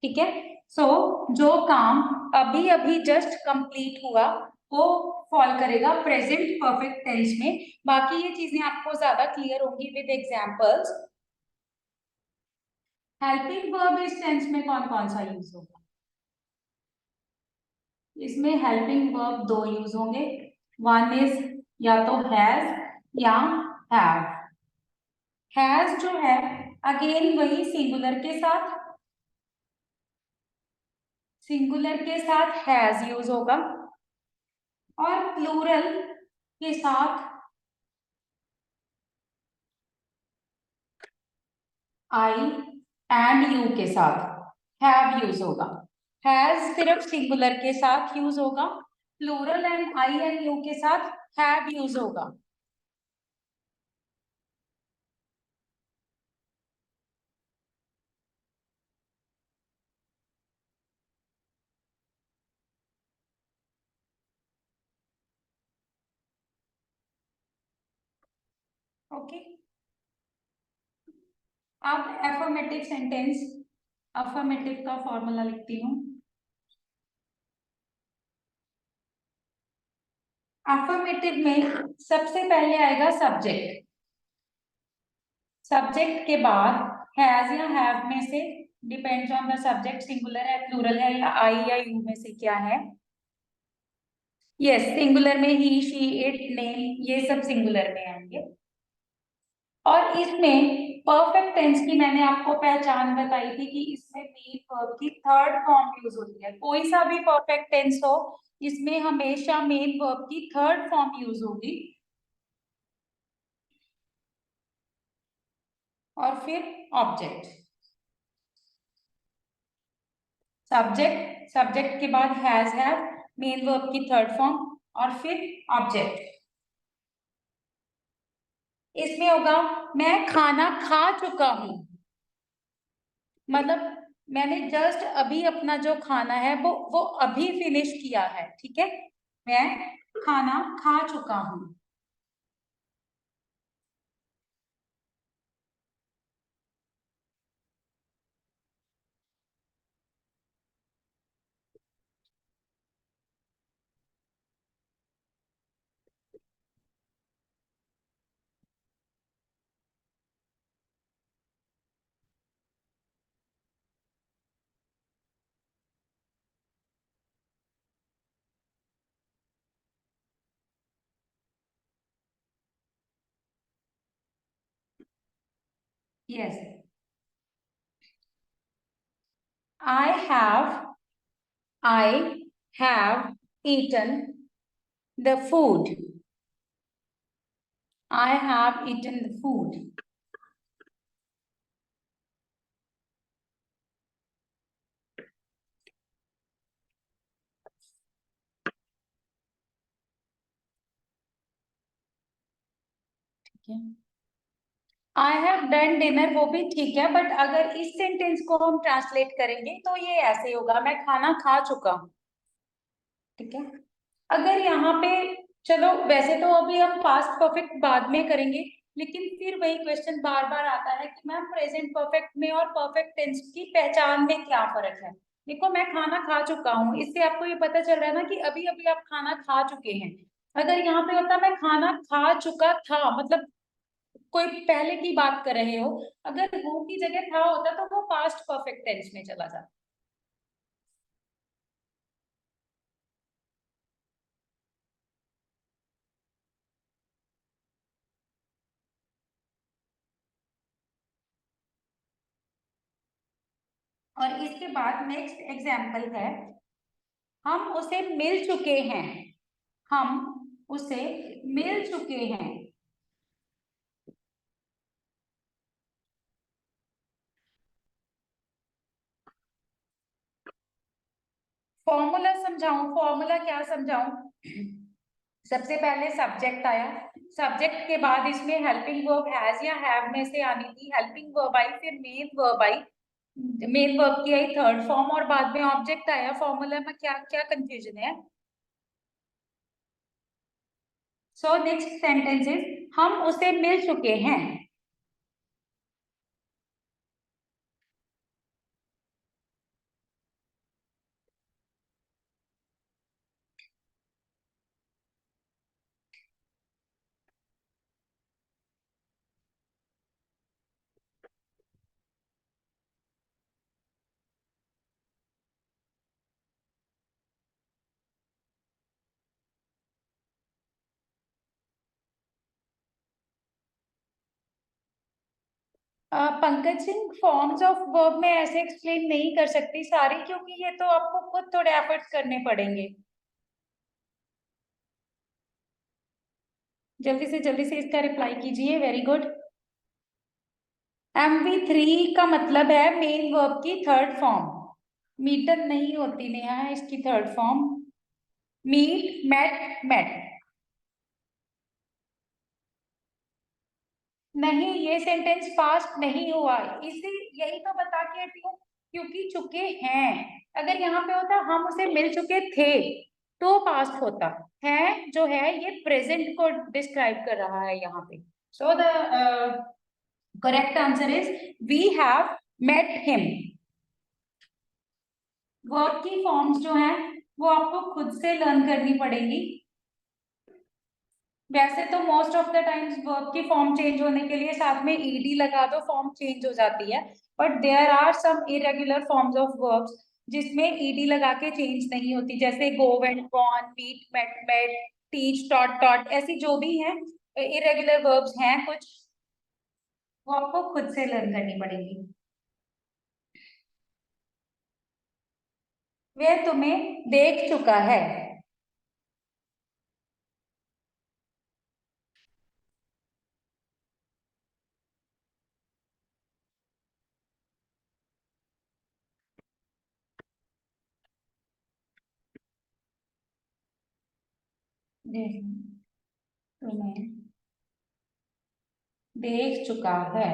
ठीक है। सो जो काम अभी अभी जस्ट कंप्लीट हुआ वो फॉल करेगा प्रेजेंट परफेक्ट टेंस में। बाकी ये चीजें आपको ज्यादा क्लियर होंगी विद एग्जांपल्स। हेल्पिंग वर्ब इस टेंस में कौन कौन सा यूज होगा? इसमें हेल्पिंग वर्ब दो यूज होंगे। वन इज या तो हैज या हैव। हैज जो है अगेन वही सिंगुलर के साथ हैज यूज होगा और प्लूरल के साथ आई एंड यू के साथ हैव यूज होगा। हैज सिर्फ सिंगुलर के साथ यूज होगा, plural and I and you के साथ हैव यूज होगा। ओके। अब एफर्मेटिव सेंटेंस, अफर्मेटिव का फॉर्मूला लिखती हूँ। अफर्मेटिव में सबसे पहले आएगा सब्जेक्ट। सब्जेक्ट के बाद हैज या हैव में से, depends on the subject, singular है प्लूरल है या आई या यू में से क्या है। यस, सिंगुलर में ही शी इट नेम ये सब सिंगुलर में आएंगे। और इसमें परफेक्ट टेंस की मैंने आपको पहचान बताई थी कि इसमें मेन वर्ब की थर्ड फॉर्म यूज होती है। कोई सा भी परफेक्ट टेंस हो इसमें हमेशा मेन वर्ब की थर्ड फॉर्म यूज होगी और फिर ऑब्जेक्ट। सब्जेक्ट के बाद हैज हैव, मेन वर्ब की थर्ड फॉर्म और फिर ऑब्जेक्ट। इसमें होगा मैं खाना खा चुका हूं, मतलब मैंने जस्ट अभी अपना जो खाना है वो अभी फिनिश किया है। ठीक है, मैं खाना खा चुका हूं। Yes, I have I have eaten the food. I have eaten the food. ठीक है, आई हैव डन डिनर वो भी ठीक है, बट अगर इस सेंटेंस को हम ट्रांसलेट करेंगे तो ये ऐसे होगा मैं खाना खा चुका हूँ। ठीक है, अगर यहाँ पे, चलो वैसे तो अभी हम पास्ट परफेक्ट बाद में करेंगे, लेकिन फिर वही क्वेश्चन बार बार आता है कि मैम प्रेजेंट परफेक्ट में और परफेक्ट टेंस की पहचान में क्या फर्क है। देखो मैं खाना खा चुका हूँ, इससे आपको ये पता चल रहा है ना कि अभी अभी आप खाना खा चुके हैं। अगर यहाँ पे होता मैं खाना खा चुका था, मतलब कोई पहले की बात कर रहे हो, अगर वो की जगह था होता तो वो पास्ट परफेक्ट टेंस में चला जाता। और इसके बाद नेक्स्ट एग्जाम्पल है, हम उसे मिल चुके हैं। हम उसे मिल चुके हैं। फॉर्मूला समझाऊं? फॉर्मूला क्या समझाऊं? सबसे पहले सब्जेक्ट आया, सब्जेक्ट के बाद इसमें हेल्पिंग वर्ब हैज या हैव में से आनी थी, हेल्पिंग वर्ब आई, फिर main verb I, main verb की आई थर्ड फॉर्म और बाद में ऑब्जेक्ट आया। फॉर्मूला में क्या क्या कंफ्यूजन है? सो नेक्स्ट सेंटेंस इज हम उसे मिल चुके हैं। Pankaj Singh, forms of verb में ऐसे एक्सप्लेन नहीं कर सकती सारी, क्योंकि ये तो आपको खुद थोड़े एफर्ट्स करने पड़ेंगे। जल्दी से इसका रिप्लाई कीजिए। Very good. MV3 का मतलब है मेन वर्ब की थर्ड फॉर्म। मीटन नहीं होती नेहा इसकी third form. Meet, met, met. नहीं, ये सेंटेंस पास्ट नहीं हुआ, इसी यही तो बता के हटी हूँ, क्योंकि चुके हैं। अगर यहाँ पे होता हम उसे मिल चुके थे तो पास्ट होता है। जो है ये प्रेजेंट को डिस्क्राइब कर रहा है यहाँ पे। So the correct answer is we have met him. Verb की फॉर्म्स जो हैं वो आपको खुद से लर्न करनी पड़ेगी। वैसे तो most of the times verb की फॉर्म चेंज होने के लिए साथ में ईडी लगा दो, फॉर्म चेंज हो जाती है। But there are some irregular forms of verbs जिसमें ईडी लगा के चेंज नहीं होती, जैसे go, went, gone, meet, met, met, teach, taught, taught, ऐसी जो भी हैं इरेगुलर वर्ब्स हैं कुछ, वो आपको खुद से लर्न करनी पड़ेगी। वह तुम्हें देख चुका है। तुम्हें देख चुका है।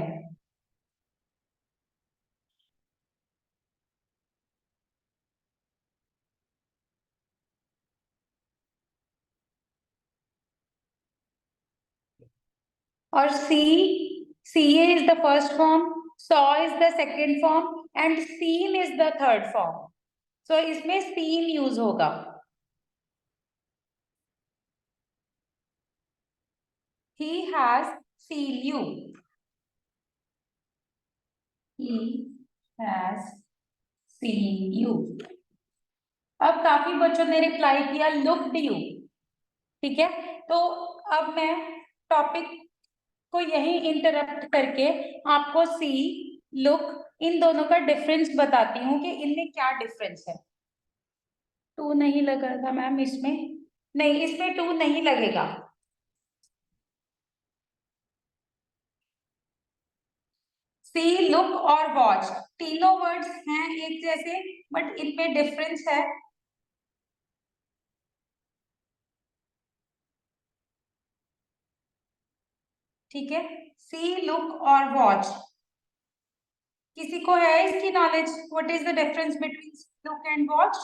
और see is the first form, saw is the second form and seen is the third form. So इसमें सीन यूज होगा। He has seen you. He has seen you. अब काफी बच्चों ने रिप्लाई किया लुक्ड यू। ठीक है, तो अब मैं टॉपिक को यही इंटरप्ट करके आपको सी, लुक, इन दोनों का डिफरेंस बताती हूँ कि इनमें क्या डिफरेंस है। टू नहीं लगा था मैम इसमें, नहीं इसमें टू नहीं लगेगा। सी, लुक और वॉच तीनों वर्ड्स हैं एक जैसे, बट इनमें डिफरेंस है। ठीक है, सी, लुक और वॉच। किसी को है इसकी knowledge? What is the difference between look and watch?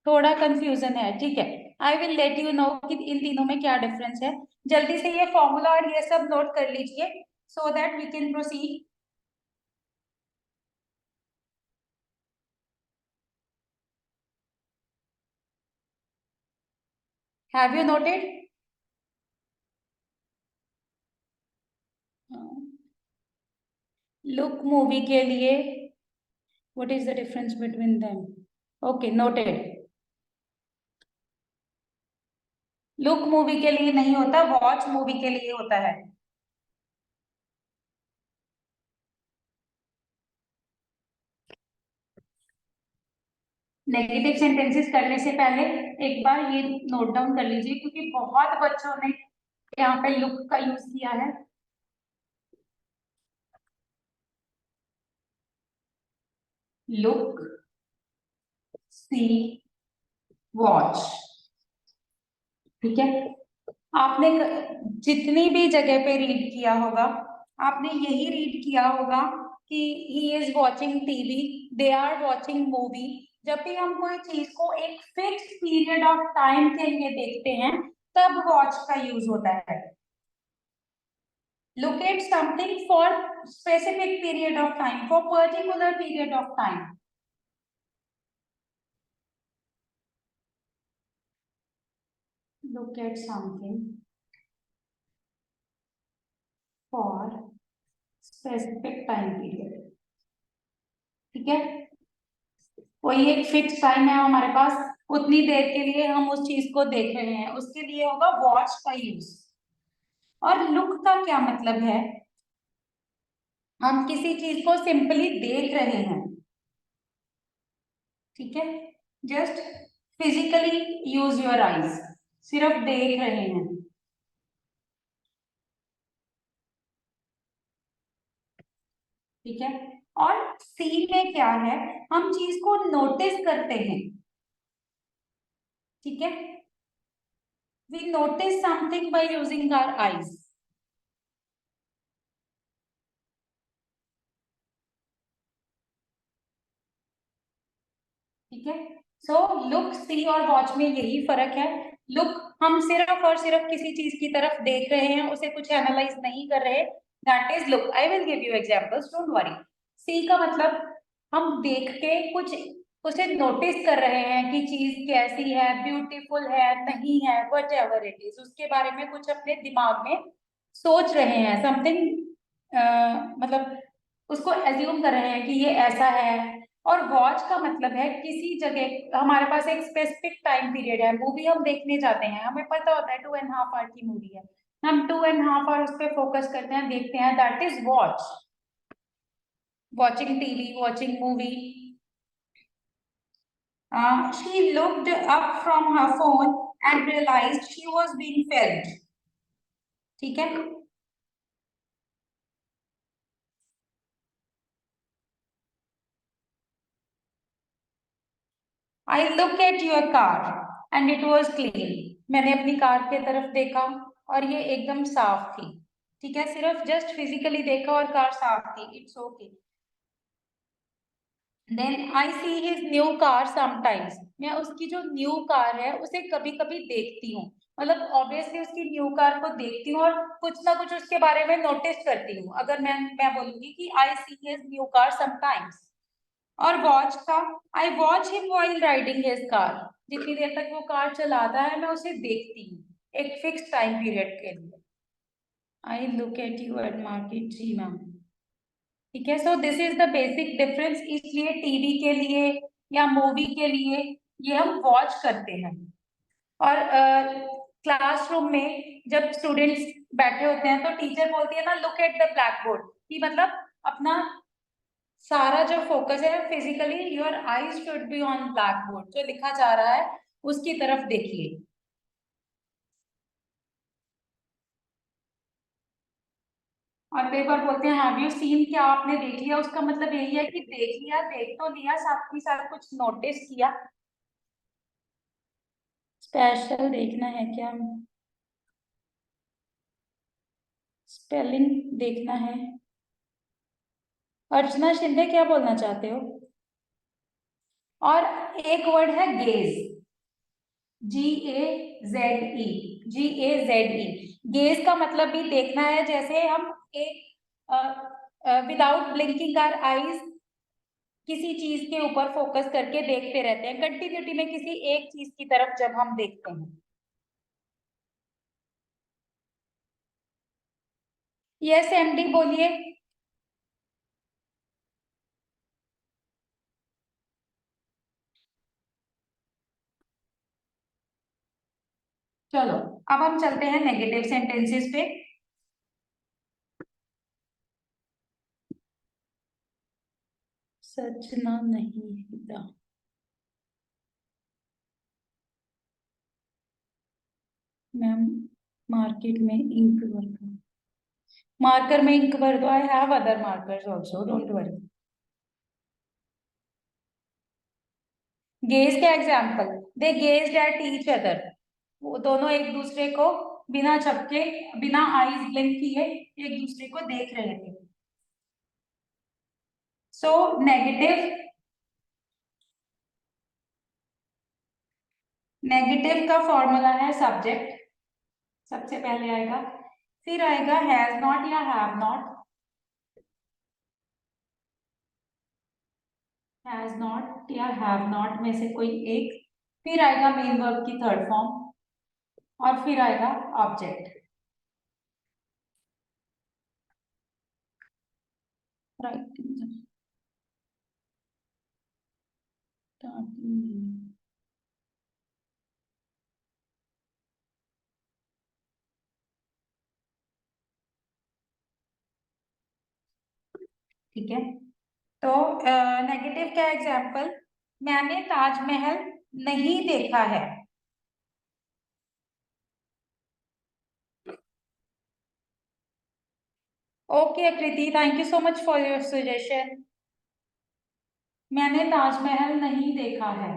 थोड़ा कंफ्यूजन है, ठीक है। I will let you know कि इन तीनों में क्या डिफरेंस है। जल्दी से ये फॉर्मूला और ये सब नोट कर लीजिए so that we can proceed. Have you noted? Look movie के लिए what is the difference between them? Okay, noted. Look movie के लिए नहीं होता, वॉच मूवी के लिए होता है। नेगेटिव सेंटेंसेस करने से पहले एक बार ये नोट डाउन कर लीजिए, क्योंकि बहुत बच्चों ने यहाँ पे लुक का यूज किया है। लुक, सी, वॉच। ठीक है, आपने जितनी भी जगह पे रीड किया होगा, आपने यही रीड किया होगा कि he is watching TV, they are watching movie. जब भी हम कोई चीज को एक फिक्स पीरियड ऑफ टाइम के लिए देखते हैं तब वॉच का यूज होता है। Locate something for specific period of time, for particular period of time. Look at something for specific time period. ठीक है, कोई एक फिक्स टाइम है हमारे पास, उतनी देर के लिए हम उस चीज को देख रहे हैं, उसके लिए होगा वॉच का यूज। और लुक का क्या मतलब है? हम किसी चीज को सिंपली देख रहे हैं, ठीक है, just physically use your eyes, सिर्फ देख रहे हैं, ठीक है। और सी में क्या है, हम चीज को नोटिस करते हैं, ठीक है, we notice something by using our eyes, ठीक है। सो लुक, सी और वॉच में यही फर्क है। लुक, हम सिर्फ और सिर्फ किसी चीज की तरफ देख रहे हैं, उसे कुछ एनालाइज नहीं कर रहे, that is look. I will give you examples, don't worry. See का मतलब हम देख के कुछ उसे नोटिस कर रहे हैं कि चीज कैसी है, ब्यूटीफुल है नहीं है, वट एवर इट इज, उसके बारे में कुछ अपने दिमाग में सोच रहे हैं, समथिंग, मतलब उसको एज्यूम कर रहे हैं कि ये ऐसा है। और वॉच का मतलब है किसी जगह हमारे पास एक स्पेसिफिक टाइम पीरियड है, मूवी हम देखने जाते हैं, हमें पता होता है 2.5 आवर की मूवी है, हम 2.5 आवर उस पर फोकस करते हैं, देखते हैं, that is watch, watching TV, watching movie. She looked up from her phone and realized she was being filmed, ठीक है। आई look at your car and it was clean, मैंने अपनी कार की तरफ देखा और ये एकदम साफ थी, ठीक है, सिर्फ जस्ट फिजिकली देखा और कार साफ थी, it's okay. Then I see his new car sometimes, मैं उसकी जो न्यू कार है उसे कभी कभी देखती हूँ, मतलब ऑब्वियसली उसकी न्यू कार को देखती हूँ और कुछ ना कुछ उसके बारे में नोटिस करती हूँ, अगर मैं बोलूंगी कि I see his new car sometimes. और वॉच का, I watch him while riding his car, जितनी देर तक वो कार चलाता है मैं उसे देखती हूँ, एक फिक्स टाइम पीरियड के लिए। I look at you at market, जी मैम, ठीक है। So this is the basic difference, इसलिए टीवी के लिए या मूवी के लिए ये हम वॉच करते हैं। और क्लासरूम में जब स्टूडेंट्स बैठे होते हैं तो टीचर बोलती है ना, look at the black board, कि मतलब अपना सारा जो फोकस है physically, your eyes should be on black board, जो लिखा जा रहा है उसकी तरफ देखिए। और कई बार बोलते हैं हैव यू सीन, क्या आपने देख लिया, उसका मतलब यही है कि देख लिया, देख तो लिया, साथ ही साथ कुछ नोटिस किया। स्पेशल देखना है क्या? स्पेलिंग देखना है। अर्चना शिंदे, क्या बोलना चाहते हो? और एक वर्ड है गेज, Gaze, Gaze, गेज का मतलब भी देखना है, जैसे हम एक विदाउट ब्लिंकिंग आवर आईज किसी चीज के ऊपर फोकस करके देखते रहते हैं, कंटिन्यूटी में किसी एक चीज की तरफ जब हम देखते हैं। यस एमडी, बोलिए। चलो, अब हम चलते हैं नेगेटिव सेंटेंसेस पे। सचना नहीं हिला, मैम मार्केट में इंक भर दो, मार्कर में इंक भर दो, I have other markers also, don't worry. Gaze का example, they gazed at each other, वो दोनों एक दूसरे को बिना झपके, बिना आईज ब्लिंक किए एक दूसरे को देख रहे थे। सो नेगेटिव, नेगेटिव का फॉर्मूला है सब्जेक्ट, सबसे पहले आएगा, फिर आएगा हैज नॉट या हैव नॉट, हैज नॉट या हैव नॉट में से कोई एक, फिर आएगा मेन वर्ब की थर्ड फॉर्म, और फिर आएगा ऑब्जेक्ट। राइट, ठीक है, तो नेगेटिव क्या एग्जाम्पल, मैंने ताजमहल नहीं देखा है। Okay Akriti, thank you so much for your suggestion. मैंने ताजमहल नहीं देखा है।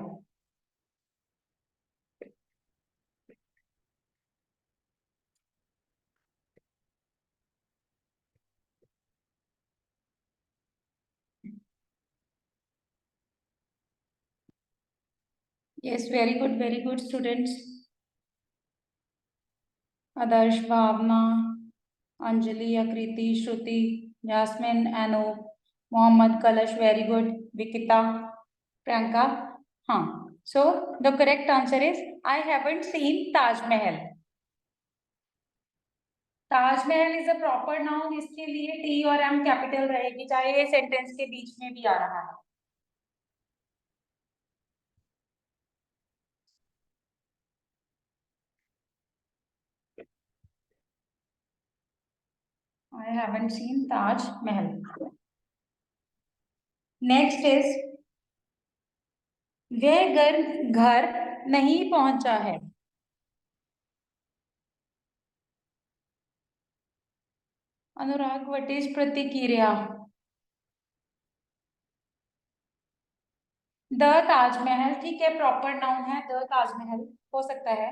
Yes, very good students. Adarsh, Bhavna, Anjali, Akriti, Shruti, Jasmine, Anoop, Mohammad, कलश, वेरी गुड, विकिता, प्रियंका। हाँ, सो the correct answer is I haven't seen Taj Mahal. Taj Mahal is a proper noun, इसके लिए टी और एम कैपिटल रहेगी, चाहे ये सेंटेंस के बीच में भी आ रहा है। I haven't seen Taj Mahal. Next is वह घर घर नहीं पहुंचा है। अनुराग, व्हाट इज प्रतिक्रिया? द ताजमहल, ठीक है, प्रॉपर नाउन है, द ताजमहल हो सकता है।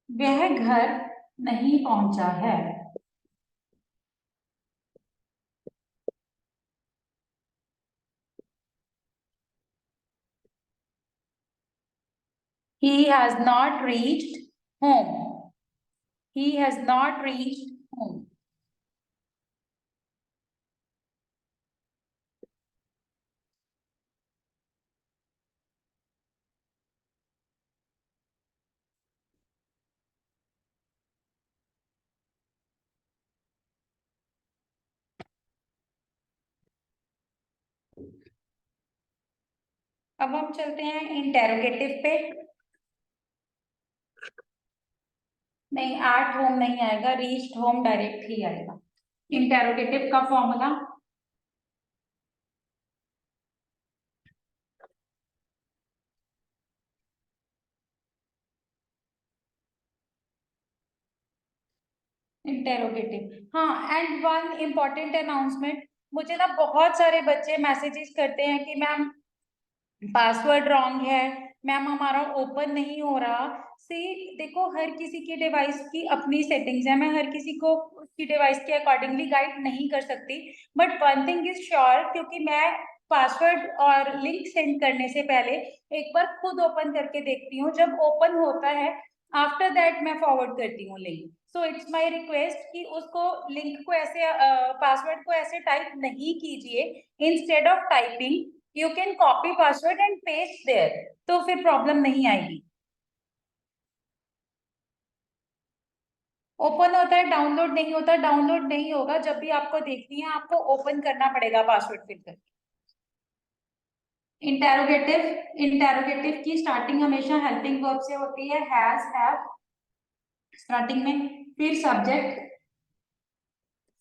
वह घर नहीं पहुंचा है। He has not reached home. He has not reached home. अब हम चलते हैं इंटेरोगेटिव पे। नहीं, एट होम नहीं आएगा, रीच्ड होम डायरेक्ट ही आएगा। इंटेरोगेटिव का फॉर्मूला, इंटेरोगेटिव। हाँ, एंड वन इम्पॉर्टेंट अनाउंसमेंट, मुझे ना बहुत सारे बच्चे मैसेजेस करते हैं कि मैम पासवर्ड रॉन्ग है, मैम हमारा ओपन नहीं हो रहा। सी देखो, हर किसी की डिवाइस की अपनी सेटिंग्स है, मैं हर किसी को उसकी डिवाइस के अकॉर्डिंगली गाइड नहीं कर सकती, but one thing is sure, क्योंकि मैं पासवर्ड और लिंक सेंड करने से पहले एक बार खुद ओपन करके देखती हूँ, जब ओपन होता है आफ्टर दैट मैं फॉरवर्ड करती हूँ link. So it's my request कि उसको लिंक को ऐसे पासवर्ड को ऐसे टाइप नहीं कीजिए, instead of typing you can copy password and paste there, तो फिर प्रॉब्लम नहीं आएगी। ओपन होता है, डाउनलोड नहीं होता, डाउनलोड नहीं होगा, जब भी आपको देखनी है आपको ओपन करना पड़ेगा पासवर्ड फिल करके। इंटेरोगेटिव, इंटेरोगेटिव की स्टार्टिंग हमेशा हेल्पिंग वर्ब से होती है, हैज, हैव स्टार्टिंग में, फिर सब्जेक्ट,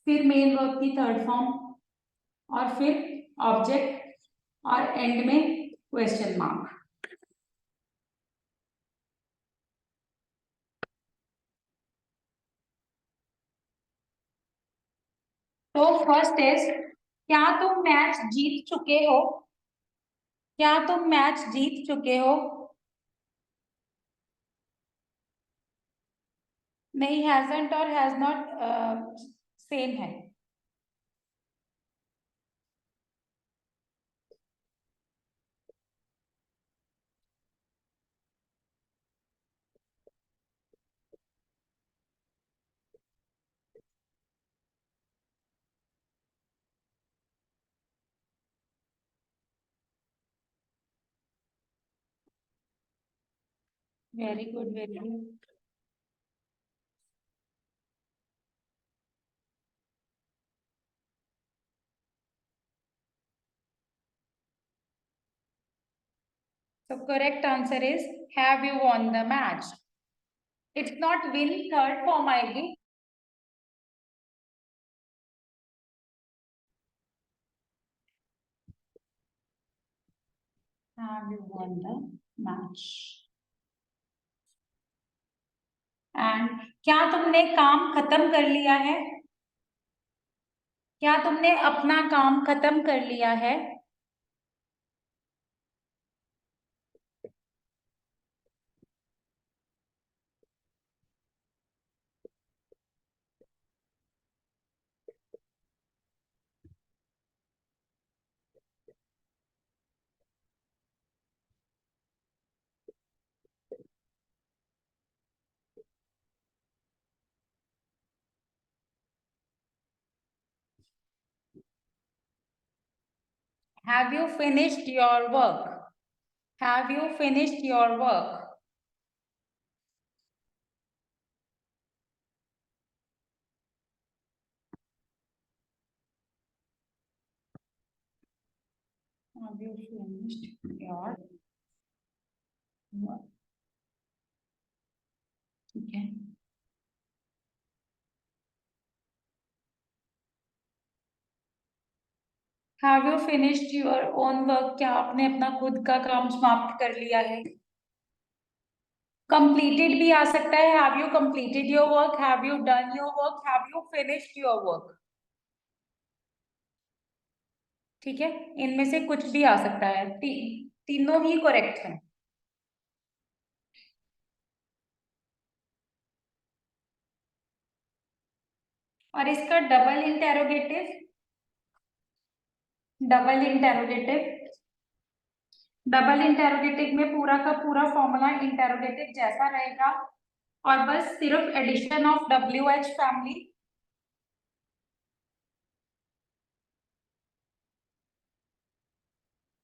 फिर मेन वर्ब की थर्ड फॉर्म, और फिर ऑब्जेक्ट, और एंड में क्वेश्चन मार्क। तो फर्स्ट इज, क्या तुम मैच जीत चुके हो? क्या तुम मैच जीत चुके हो? नहीं, हैजंट और हैज नॉट सेम है। Very good, very good. So correct answer is have you won the match? It's not win third form आएगी. Have you won the match? And क्या तुमने काम खत्म कर लिया है? क्या तुमने अपना काम खत्म कर लिया है? Have you finished your work? Have you finished your work? Have you finished your work? ठीक है. Have you finished your own work? क्या आपने अपना खुद का काम समाप्त कर लिया है? Completed भी आ सकता है. Have you completed your work? Have you done your work? Have you finished your work? ठीक है. इनमें से कुछ भी आ सकता है. तीनों ही करेक्ट हैं. और इसका डबल इंटेरोगेटिव में पूरा का पूरा फॉर्मूला इंटेरोगेटिव जैसा रहेगा और बस सिर्फ addition of WH family.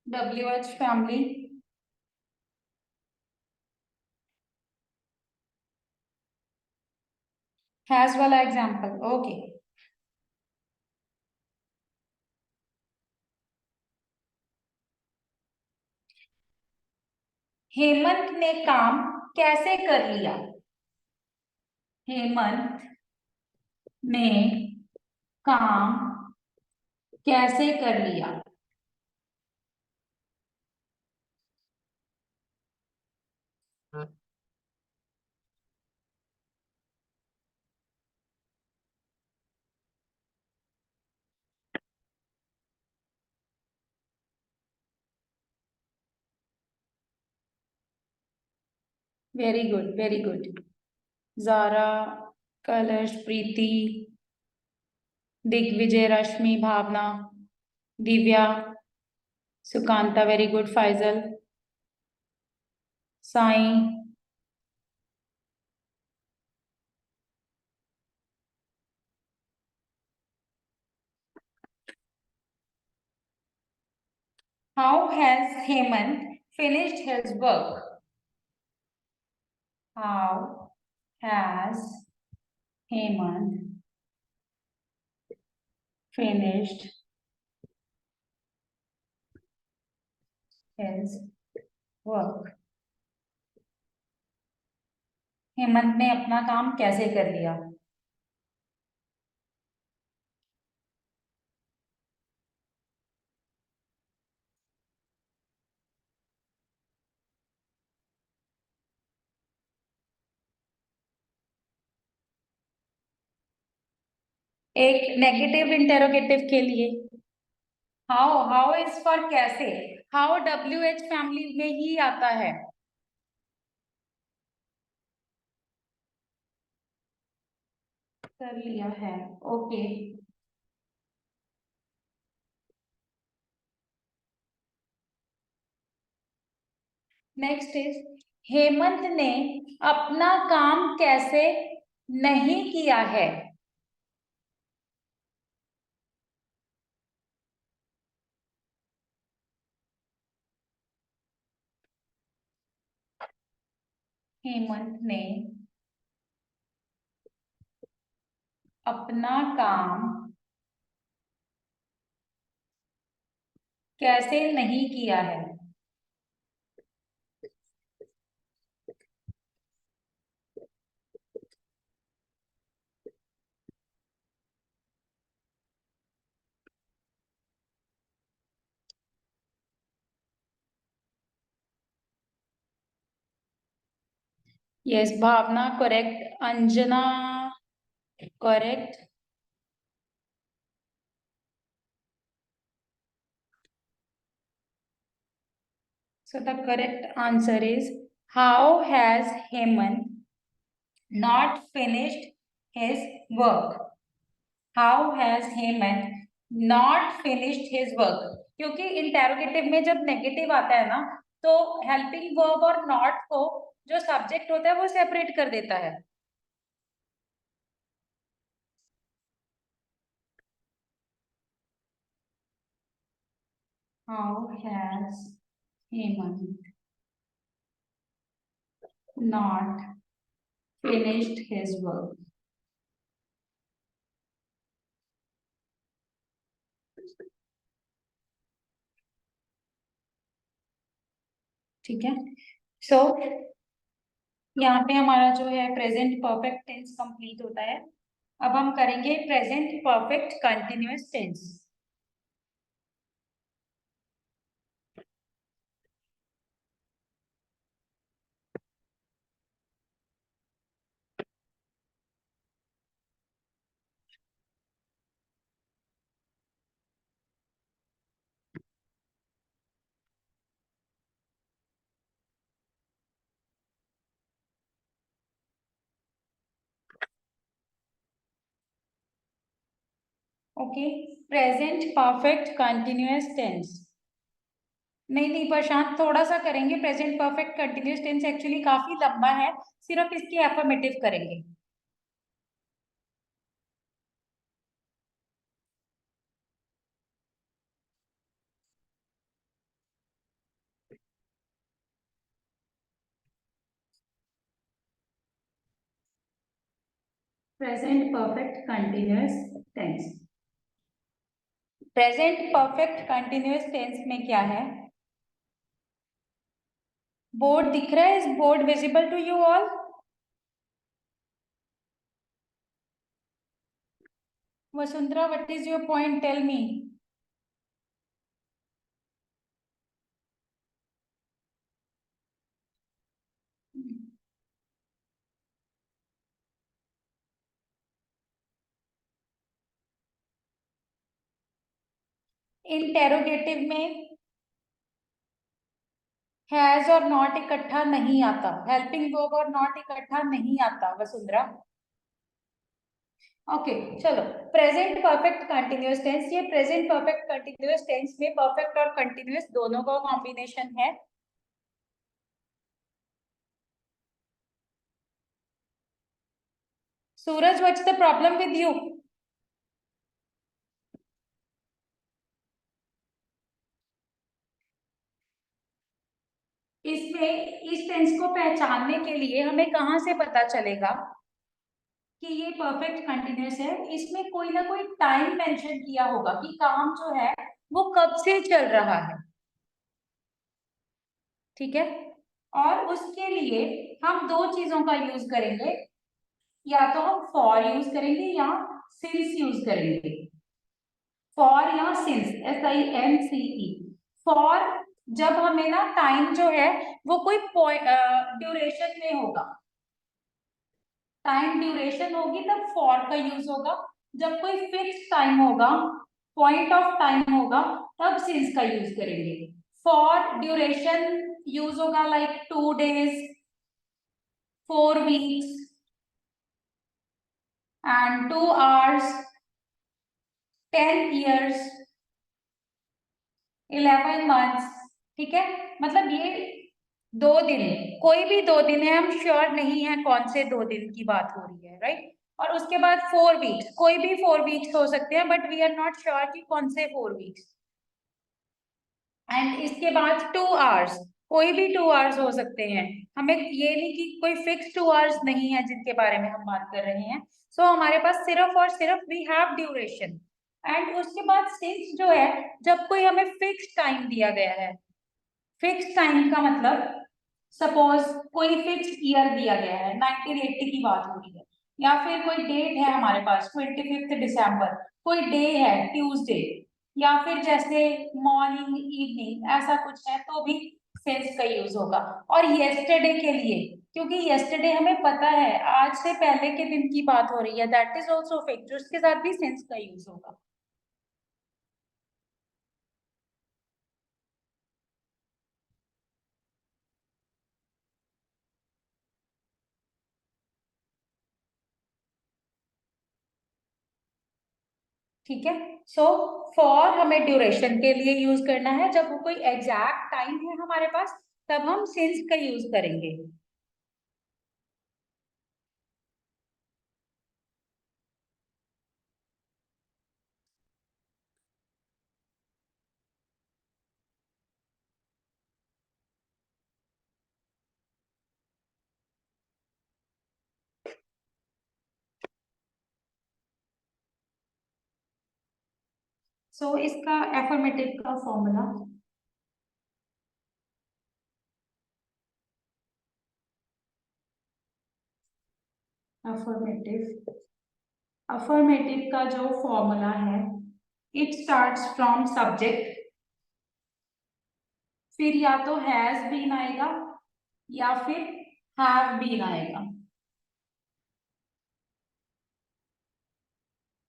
WH family has वाला एग्जांपल. ओके. हेमंत ने काम कैसे कर लिया? हेमंत ने काम कैसे कर लिया? Very good, very good. Zara, Kalash, Preeti, Digvijay, Rashmi, Bhavna, Divya, Sukanta. Very good. Faizal, Sai. How has Hemant finished his work? How has Hemant finished his work? Hemant ने अपना काम कैसे कर लिया? एक नेगेटिव इंटेरोगेटिव के लिए हाउ इज फॉर कैसे. हाउ WH फैमिली में ही आता है. कर लिया है. ओके. नेक्स्ट इज हेमंत ने अपना काम कैसे नहीं किया है? हेमंत ने अपना काम कैसे नहीं किया है? Yes Bhavana correct, Anjana correct, so the correct answer is how has Hemant not finished his work? How has Hemant not finished his work? क्योंकि इंटेरोगेटिव में जब नेगेटिव आता है ना, तो हेल्पिंग वर्ब और नॉट को जो सब्जेक्ट होता है वो सेपरेट कर देता है. How has Hemant not finished his work? ठीक है. सो यहाँ पे हमारा जो है प्रेजेंट परफेक्ट टेंस कंप्लीट होता है. अब हम करेंगे present perfect continuous tense. Okay, present perfect continuous tense. नहीं नहीं प्रशांत, थोड़ा सा करेंगे. Present perfect continuous tense actually काफी लंबा है, सिर्फ इसकी एफर्मेटिव करेंगे. Present perfect continuous tense. Present perfect continuous tense में क्या है? बोर्ड दिख रहा है? Is board visible to you all? Vasundhara, what is your point? Tell me. Interrogative में हैज और नॉट इकट्ठा नहीं आता, हेल्पिंग वर्ब और नॉट इकट्ठा नहीं आता वसुंधरा. ओके चलो, प्रेजेंट परफेक्ट कंटिन्यूअस टेंस. ये प्रेजेंट परफेक्ट कंटिन्यूअस टेंस में परफेक्ट और कंटिन्यूअस दोनों का कॉम्बिनेशन है. Suraj, what's the problem with you? इसमें इस टेंस को पहचानने के लिए हमें कहाँ से पता चलेगा कि ये परफेक्ट कंटिन्यूअस है? इसमें कोई ना कोई टाइम मेंशन किया होगा कि काम जो है वो कब से चल रहा है. ठीक है. और उसके लिए हम दो चीजों का यूज करेंगे. या तो हम फॉर यूज करेंगे या सिंस यूज करेंगे. फॉर या सिंस, SINCE. फॉर जब हमें ना टाइम जो है वो कोई ड्यूरेशन में होगा, टाइम ड्यूरेशन होगी तब फॉर का यूज होगा. जब कोई फिक्स टाइम होगा, पॉइंट ऑफ टाइम होगा, तब सिंस का यूज करेंगे. फॉर ड्यूरेशन यूज होगा like 2 days, 4 weeks and 2 hours, 10 years, 11 months. ठीक है, मतलब ये 2 दिन, कोई भी 2 दिन है, हम श्योर नहीं है कौन से 2 दिन की बात हो रही है, राइट. और उसके बाद 4 weeks, कोई भी 4 weeks हो सकते हैं, but we are not sure कि कौन से 4 weeks. एंड इसके बाद 2 hours, कोई भी 2 hours हो सकते हैं. हमें ये नहीं कि कोई फिक्स 2 hours नहीं है जिनके बारे में हम बात कर रहे हैं. सो हमारे पास सिर्फ और सिर्फ वी हैव ड्यूरेशन. एंड उसके बाद सिंस जो है, जब कोई हमें फिक्स टाइम दिया गया है. फिक्स टाइम का मतलब सपोज कोई फिक्स ईयर दिया गया है, 1980 की बात हो रही है, या फिर कोई डेट है हमारे पास 25 दिसंबर, कोई डे है ट्यूसडे, या फिर जैसे मॉर्निंग इवनिंग ऐसा कुछ है, तो भी सिंस का यूज होगा। और येस्टरडे के लिए, क्योंकि येस्टरडे हमें पता है आज से पहले के दिन की बात हो रही है, दैट इज ऑल्सो फिक्स्ड, उसके साथ भी सिंस का यूज होगा। ठीक है। सो फॉर हमें ड्यूरेशन के लिए यूज करना है, जब वो कोई एग्जैक्ट टाइम है हमारे पास तब हम सिंस का यूज करेंगे। सो इसका एफर्मेटिव का फॉर्मूला, अफर्मेटिव अफर्मेटिव का जो फॉर्मूला है, इट स्टार्ट्स फ्रॉम सब्जेक्ट, फिर या तो हैज बीन आएगा या फिर हैव बीन आएगा।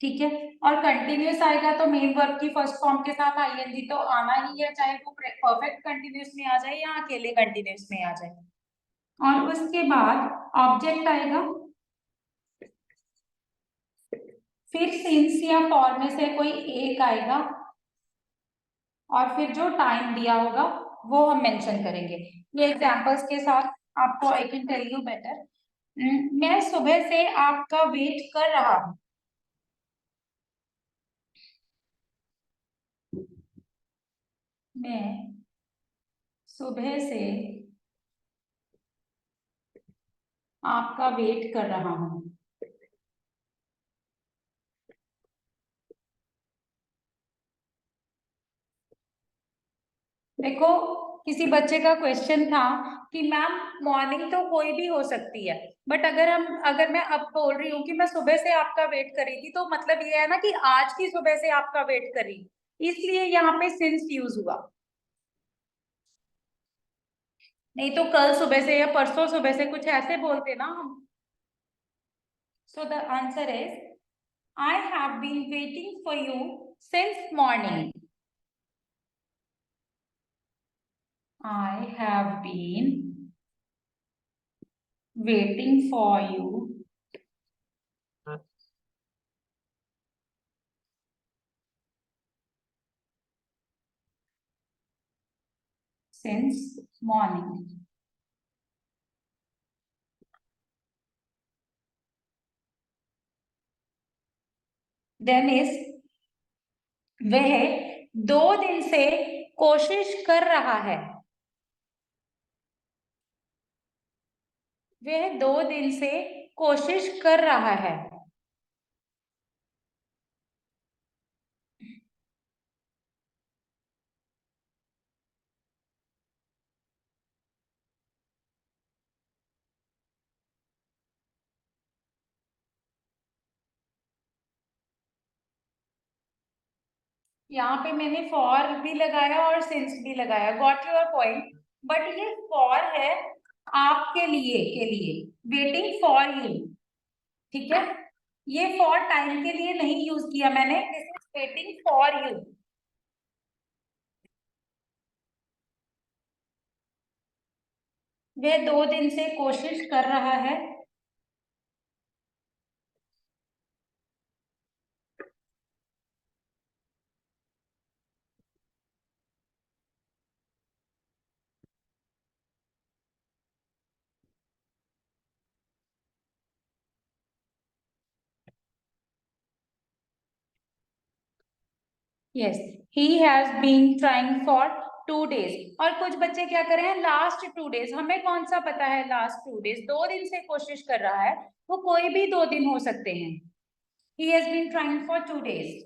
ठीक है। और कंटिन्यूस आएगा तो मेन वर्ब की फर्स्ट फॉर्म के साथ आईएनजी तो आना ही है, चाहे वो परफेक्ट कंटिन्यूस में आ जाए या अकेले कंटिन्यूस में आ जाए। और उसके बाद ऑब्जेक्ट आएगा, फिर सिंस या फॉर में से कोई एक आएगा, और फिर जो टाइम दिया होगा वो हम मेंशन करेंगे। ये एग्जांपल्स के साथ आपको I can tell you better. मैं सुबह से आपका वेट कर रहा हूँ। मैं सुबह से आपका वेट कर रहा हूँ। देखो, किसी बच्चे का क्वेश्चन था कि मैम मॉर्निंग तो कोई भी हो सकती है, बट अगर मैं अब बोल रही हूँ कि मैं सुबह से आपका वेट कर रही थी, तो मतलब ये है ना कि आज की सुबह से आपका वेट कर रही, इसलिए यहाँ पे सिंस यूज हुआ। नहीं तो कल सुबह से या परसों सुबह से कुछ ऐसे बोलते ना हम। So the answer is I have been waiting for you since morning. I have been waiting for you since morning. Then is वह 2 दिन से कोशिश कर रहा है। वह 2 दिन से कोशिश कर रहा है। यहाँ पे मैंने फॉर भी लगाया और सिंस भी लगाया, गॉट योर पॉइंट। बट ये फॉर है आपके लिए, के लिए, वेटिंग फॉर यू। ठीक है। ये फॉर टाइम के लिए नहीं यूज किया मैंने, this is waiting for you. वह 2 दिन से कोशिश कर रहा है। Yes, he has been trying for 2 days. और कुछ बच्चे क्या कर रहे हैं, लास्ट 2 डेज। हमें कौन सा पता है लास्ट 2 डेज? 2 दिन से कोशिश कर रहा है, वो कोई भी 2 दिन हो सकते हैं। He has been trying for 2 days.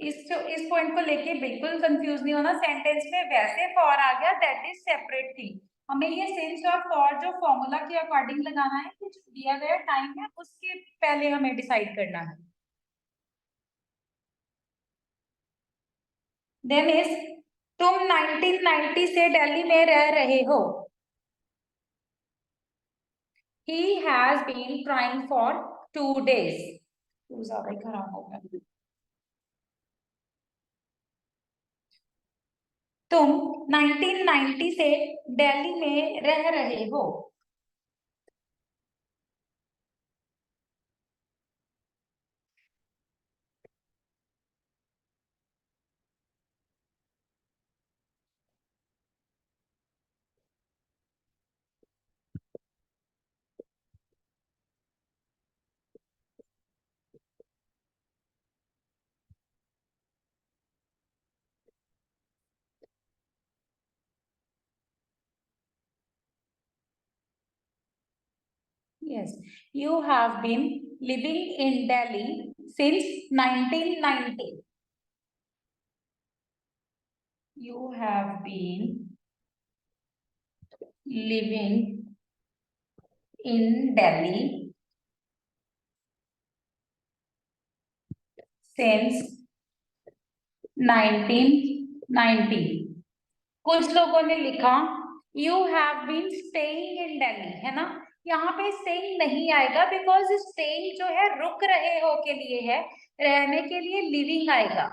इस पॉइंट को लेके बिल्कुल कंफ्यूज नहीं होना। सेंटेंस में वैसे फॉर आ गया, दैट इज सेपरेट थिंग। हमें ये सिंस और फॉर जो फॉर्मूला के अकॉर्डिंग लगाना है कि जो दिया गया टाइम है उसके पहले हमें डिसाइड करना है। देन इज, तुम 1990 से दिल्ली में रह रहे हो। He has been trying for 2 days. तू ज्यादा ही खराब हो गया। तुम 1990 से दिल्ली में रह रहे हो। Yes, you have been living in Delhi since 1990. You have been living in Delhi since 1990. कुछ लोगों ने लिखा you have been staying in Delhi, है ना। यहाँ पे स्टेइंग नहीं आएगा बिकॉज स्टेइंग जो है रुक रहे हो के लिए है, रहने के लिए लिविंग आएगा।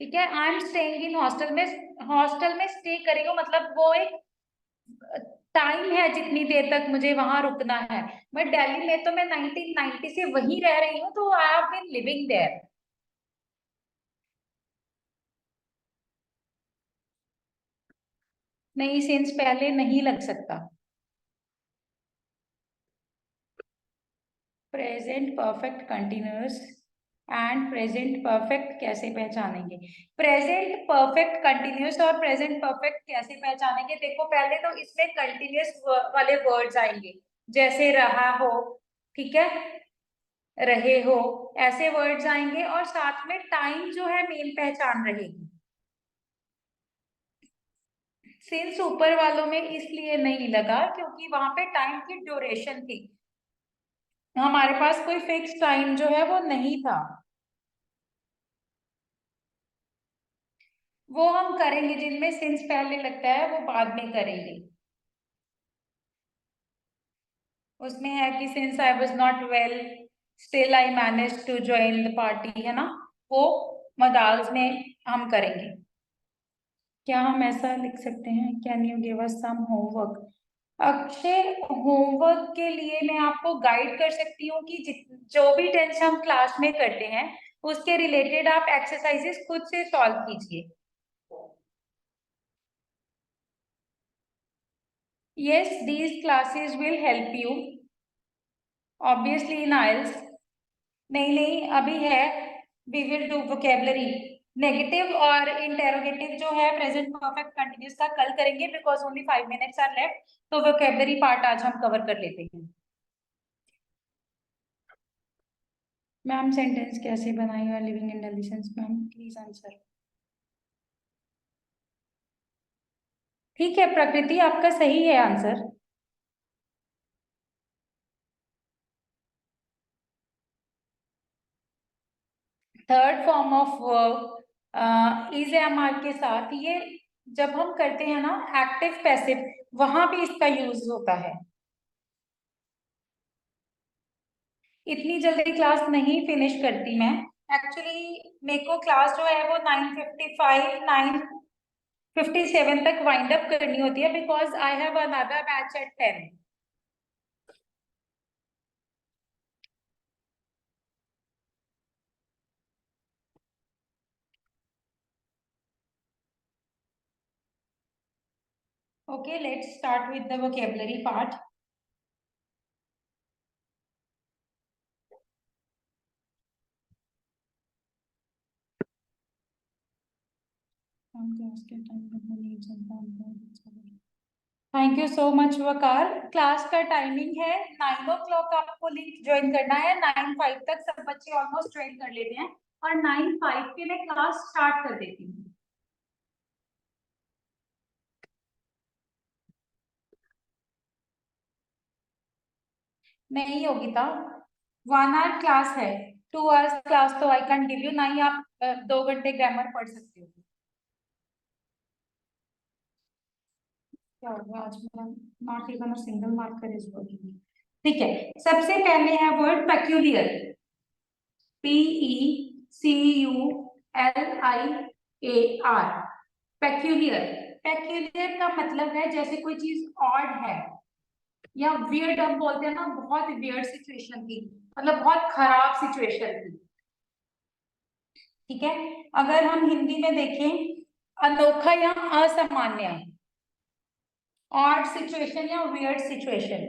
ठीक है, I am staying in hostel में, हॉस्टल में स्टे करेगा मतलब वो एक टाइम है जितनी देर तक मुझे वहां रुकना है। बट दिल्ली में तो मैं 1990 से वहीं रह रही हूँ, तो I have been living there. नहीं, सिंस पहले नहीं लग सकता। Present perfect continuous and present perfect कैसे पहचानेंगे? प्रेजेंट परफेक्ट कंटिन्यूअस और प्रेजेंट परफेक्ट कैसे पहचानेंगे? देखो पहले तो इसमें कंटिन्यूअस वाले वर्ड्स आएंगे, जैसे रहा हो, ठीक है, रहे हो, ऐसे वर्ड्स आएंगे और साथ में टाइम जो है मेन पहचान रहेगी। सिंस ऊपर वालों में इसलिए नहीं लगा क्योंकि वहां पे टाइम की ड्यूरेशन थी, हमारे पास कोई फिक्स टाइम जो है वो नहीं था। वो हम करेंगे, जिनमें सिंस पहले लगता है वो बाद में करेंगे। उसमें है कि since I was not well still I manage to join the party, है ना, वो मदाल्स में हम करेंगे। क्या हम ऐसा लिख सकते हैं, can you give us some homework? Akshay, homework के लिए मैं आपको गाइड कर सकती हूँ कि जो भी टेंस हम क्लास में करते हैं उसके रिलेटेड आप एक्सरसाइजेस खुद से सॉल्व कीजिए। Yes, these classes will help you obviously in IELTS. नहीं नहीं, अभी है, we will do vocabulary। Negative और इंटेरोगेटिव जो है प्रेजेंट परफेक्ट कंटिन्यूअस का कल करेंगे because only 5 minutes are left, तो वोकेबलरी पार्ट आज हम कवर कर लेते हैं। मैम सेंटेंस कैसे बनाई है living in Delhi since, ma'am please answer. ठीक है प्रकृति, आपका सही है answer. Third form of verb is am are के साथ, ये जब हम करते हैं ना एक्टिव पैसिव, वहां भी इसका यूज होता है। इतनी जल्दी क्लास नहीं फिनिश करती मैं, एक्चुअली मेरे को क्लास जो है वो 9:55 9:57 तक वाइंड अप करनी होती है because I have another batch at 10। Okay, let's start with the vocabulary part. Thank you so much Waqar. Class का टाइमिंग है 9 o'clock, आपको लिंक ज्वाइन करना है, 9:05 तक सब बच्चे ऑलमोस्ट ज्वाइन कर लेते हैं। और 9:05 के लिए क्लास स्टार्ट कर देती हूँ। नहीं होगी था, 1 आवर क्लास है, 2 आवर्स क्लास तो आई कैन गिव यू, ना ही आप 2 घंटे ग्रामर पढ़ सकते हो। क्या होगा आज मेरा, not even a single marker is working. ठीक है, सबसे पहले है word peculiar, PECULIAR, peculiar. Peculiar का मतलब है जैसे कोई चीज ऑड है या वियर्ड, हम बोलते हैं ना बहुत वियर्ड सिचुएशन थी, मतलब बहुत खराब सिचुएशन थी। ठीक है, अगर हम हिंदी में देखें, अनोखा या असामान्य, ऑड सिचुएशन या वियर्ड सिचुएशन,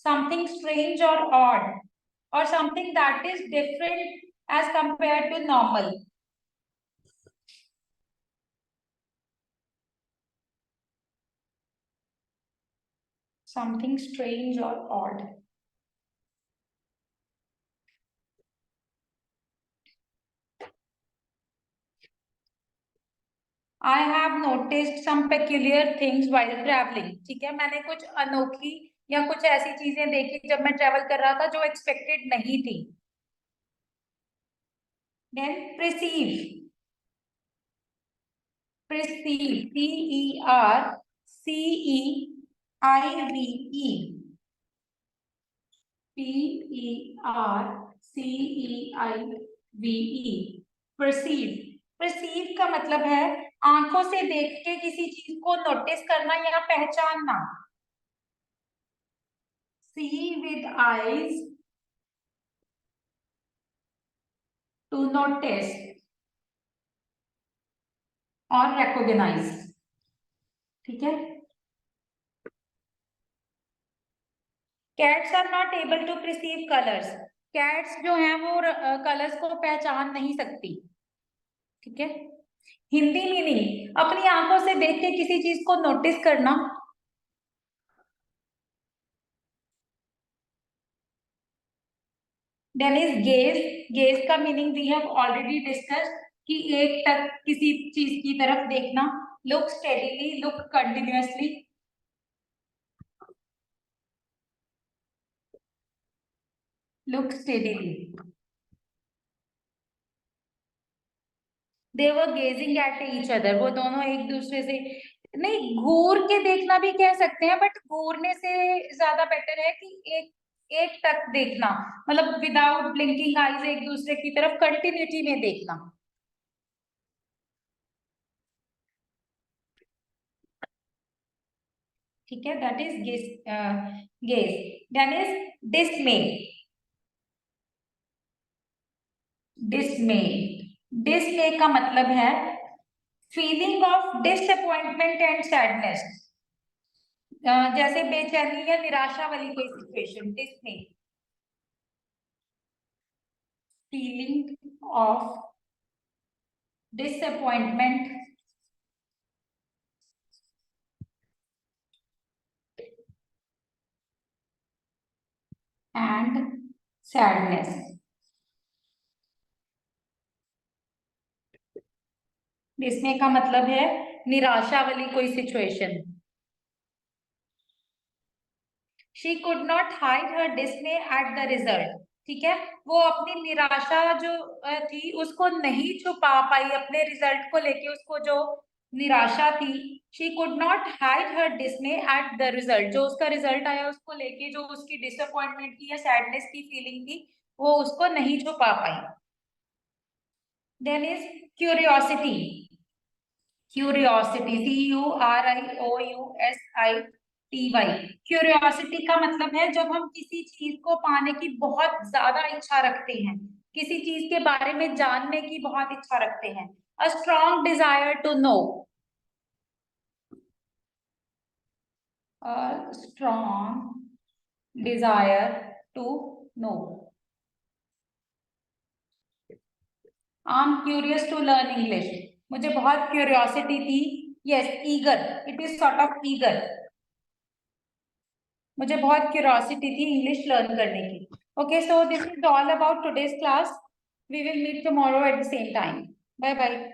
समथिंग स्ट्रेंज और odd, or something that is different as compared to normal. Something strange or odd. I have noticed some peculiar things while traveling. ठीक है, मैंने कुछ अनोखी या कुछ ऐसी चीजें देखी जब मैं ट्रेवल कर रहा था जो एक्सपेक्टेड नहीं थी। Then perceive, perceive, PERCEIVE, PERCEIVE, perceive। perceive का मतलब है आंखों से देख के किसी चीज को नोटिस करना या पहचानना। see with eyes, to notice और recognize। ठीक है, cats are not able to perceive colors। cats जो हैं वो कलर्स को पहचान नहीं सकती। ठीक है, हिंदी मीनिंग अपनी आंखों से देख के किसी चीज को नोटिस करना। देन इज गेज, गेज का meaning we have already discussed कि एक तक किसी चीज की तरफ देखना। Look steadily, look continuously, look steadily. They were gazing at each other, वो दोनों एक दूसरे से, नहीं घूर के देखना भी कह सकते हैं, बट घूरने से ज्यादा बेटर है कि एक एक तक देखना, मतलब विदाउट ब्लिंकिंग आईज एक दूसरे की तरफ कंटिन्यूटी में देखना। ठीक है, that is gaze, gaze. Then is dismay, dismay, dismay का मतलब है feeling of disappointment and sadness, जैसे बेचैनी या निराशा वाली कोई situation. Dismay, feeling of disappointment and sadness। इसमें का मतलब है निराशा वाली कोई situation. She could not hide her dismay at the result। ठीक है, वो अपनी निराशा जो थी उसको नहीं छुपा पाई, अपने रिजल्ट को लेके उसको जो निराशा थी। She could not hide her dismay at the result, जो उसका रिजल्ट आया उसको लेके जो उसकी डिसअपॉइंटमेंट की या सैडनेस की फीलिंग थी वो उसको नहीं छुपा पाई। Then is curiosity, curiosity, CURIOUSITY। Curiosity का मतलब है जब हम किसी चीज को पाने की बहुत ज्यादा इच्छा रखते हैं, किसी चीज के बारे में जानने की बहुत इच्छा रखते हैं। A strong desire to know, a strong desire to know. I am curious to learn English, मुझे बहुत क्यूरियोसिटी थी। Yes, eager, it is sort of eager, मुझे बहुत क्यूरियोसिटी थी इंग्लिश लर्न करने की। Okay, so this is all about today's class. We will meet tomorrow at the same time. Bye bye.